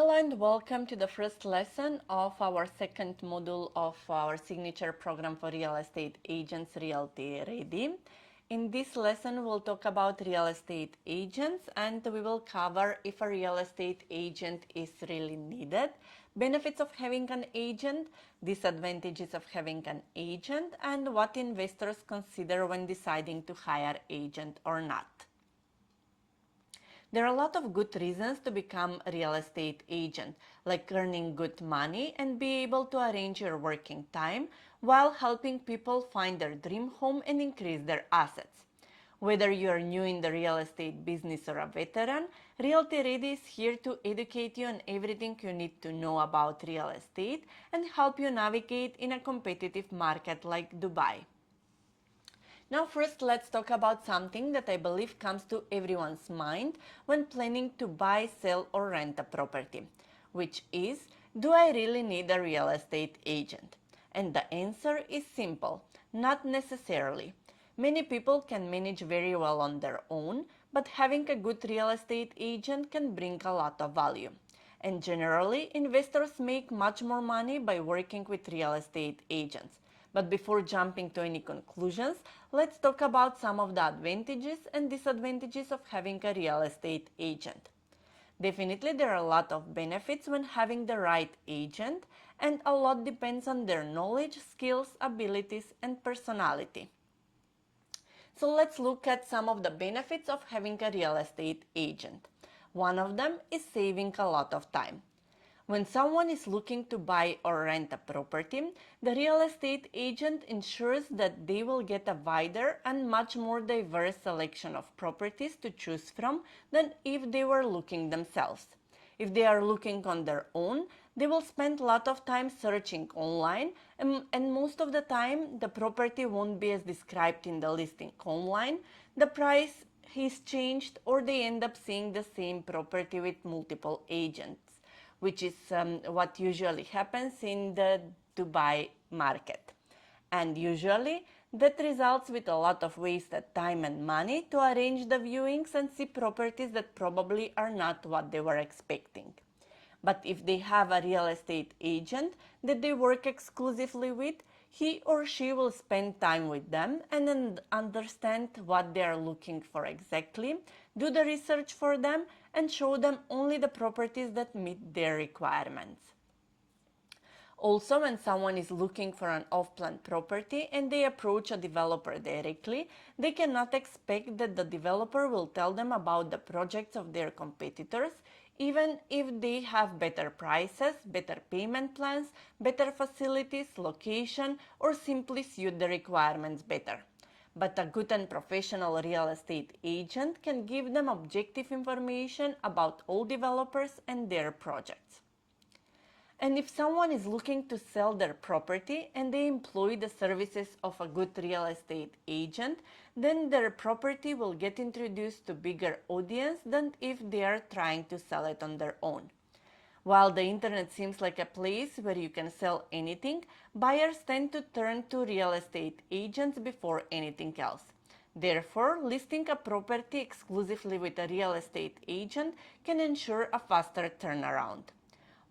Hello and welcome to the first lesson of our second module of our signature program for real estate agents, Realty Ready. In this lesson, we'll talk about real estate agents and we will cover if a real estate agent is really needed, benefits of having an agent, disadvantages of having an agent, and what investors consider when deciding to hire agent or not. There are a lot of good reasons to become a real estate agent, like earning good money and be able to arrange your working time while helping people find their dream home and increase their assets. Whether you are new in the real estate business or a veteran, Realty Ready is here to educate you on everything you need to know about real estate and help you navigate in a competitive market like Dubai. Now first let's talk about something that I believe comes to everyone's mind when planning to buy, sell or rent a property, which is, do I really need a real estate agent? And the answer is simple, not necessarily. Many people can manage very well on their own, but having a good real estate agent can bring a lot of value. And generally, investors make much more money by working with real estate agents. But before jumping to any conclusions, let's talk about some of the advantages and disadvantages of having a real estate agent. Definitely there are a lot of benefits when having the right agent, and a lot depends on their knowledge, skills, abilities, and personality. So let's look at some of the benefits of having a real estate agent. One of them is saving a lot of time. When someone is looking to buy or rent a property, the real estate agent ensures that they will get a wider and much more diverse selection of properties to choose from than if they were looking themselves. If they are looking on their own, they will spend a lot of time searching online, and most of the time the property won't be as described in the listing online, the price is changed, or they end up seeing the same property with multiple agents, which is what usually happens in the Dubai market. And usually that results with a lot of wasted time and money to arrange the viewings and see properties that probably are not what they were expecting. But if they have a real estate agent that they work exclusively with, he or she will spend time with them and then understand what they are looking for exactly, do the research for them, and show them only the properties that meet their requirements. Also, when someone is looking for an off-plan property and they approach a developer directly, they cannot expect that the developer will tell them about the projects of their competitors, even if they have better prices, better payment plans, better facilities, location, or simply suit the requirements better. But a good and professional real estate agent can give them objective information about all developers and their projects. And if someone is looking to sell their property and they employ the services of a good real estate agent, then their property will get introduced to bigger audience than if they are trying to sell it on their own. While the internet seems like a place where you can sell anything, buyers tend to turn to real estate agents before anything else. Therefore, listing a property exclusively with a real estate agent can ensure a faster turnaround.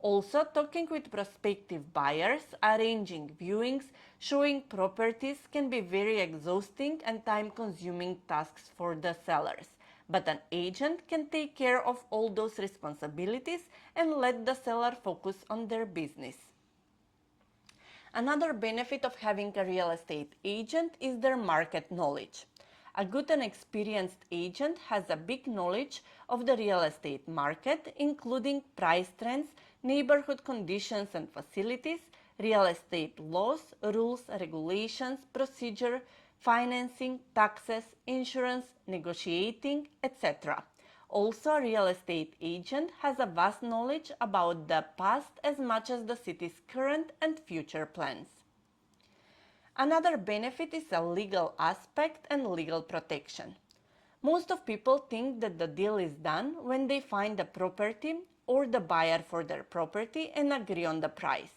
Also, talking with prospective buyers, arranging viewings, showing properties can be very exhausting and time-consuming tasks for the sellers. But an agent can take care of all those responsibilities and let the seller focus on their business. Another benefit of having a real estate agent is their market knowledge. A good and experienced agent has a big knowledge of the real estate market, including price trends, neighborhood conditions and facilities, real estate laws, rules, regulations, procedure, financing, taxes, insurance, negotiating, etc. Also, a real estate agent has a vast knowledge about the past as much as the city's current and future plans. Another benefit is a legal aspect and legal protection. Most of people think that the deal is done when they find the property or the buyer for their property and agree on the price.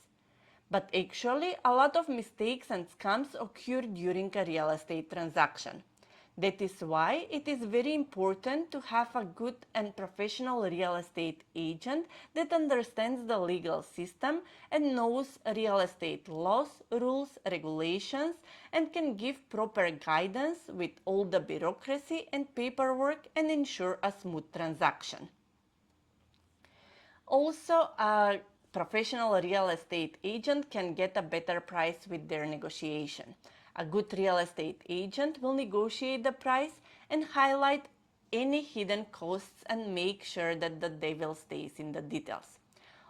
But actually, a lot of mistakes and scams occur during a real estate transaction. That is why it is very important to have a good and professional real estate agent that understands the legal system and knows real estate laws, rules, regulations, and can give proper guidance with all the bureaucracy and paperwork and ensure a smooth transaction. Also, a professional real estate agent can get a better price with their negotiation. A good real estate agent will negotiate the price and highlight any hidden costs and make sure that the devil stays in the details.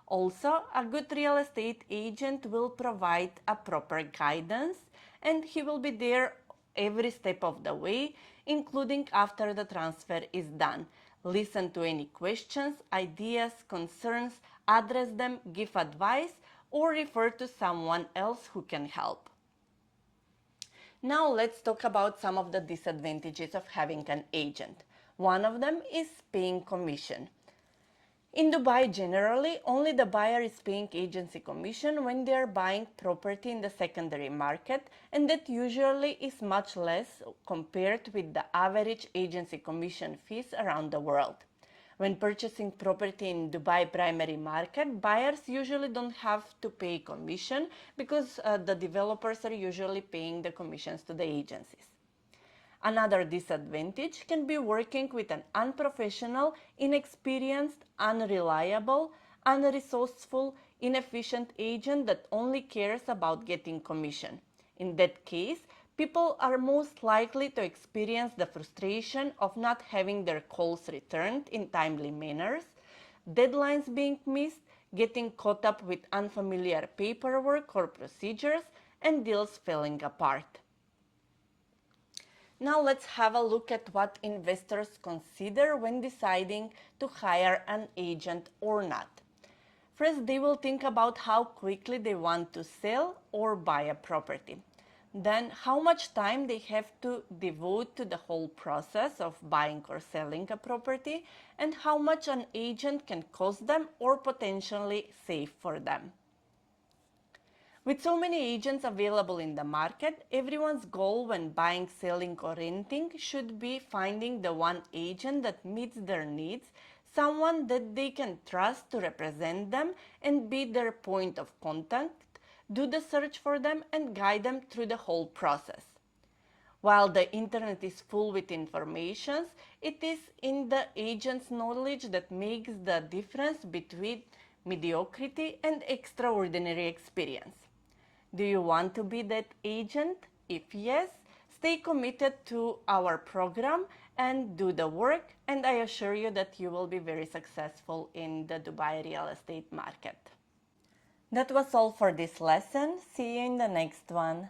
Also, a good real estate agent will provide a proper guidance and he will be there every step of the way, including after the transfer is done. Listen to any questions, ideas, concerns, address them, give advice, or refer to someone else who can help. Now let's talk about some of the disadvantages of having an agent. One of them is paying commission. In Dubai, generally, only the buyer is paying agency commission when they are buying property in the secondary market, and that usually is much less compared with the average agency commission fees around the world. When purchasing property in Dubai primary market, buyers usually don't have to pay commission because the developers are usually paying the commissions to the agencies. Another disadvantage can be working with an unprofessional, inexperienced, unreliable, unresourceful, inefficient agent that only cares about getting commission. In that case, people are most likely to experience the frustration of not having their calls returned in timely manners, deadlines being missed, getting caught up with unfamiliar paperwork or procedures, and deals falling apart. Now let's have a look at what investors consider when deciding to hire an agent or not. First, they will think about how quickly they want to sell or buy a property. Then, how much time they have to devote to the whole process of buying or selling a property, and how much an agent can cost them or potentially save for them. With so many agents available in the market, everyone's goal when buying, selling, or renting should be finding the one agent that meets their needs, someone that they can trust to represent them and be their point of contact, do the search for them, and guide them through the whole process. While the internet is full with information, it is in the agent's knowledge that makes the difference between mediocrity and extraordinary experience. Do you want to be that agent? If yes, stay committed to our program and do the work, and I assure you that you will be very successful in the Dubai real estate market. That was all for this lesson. See you in the next one.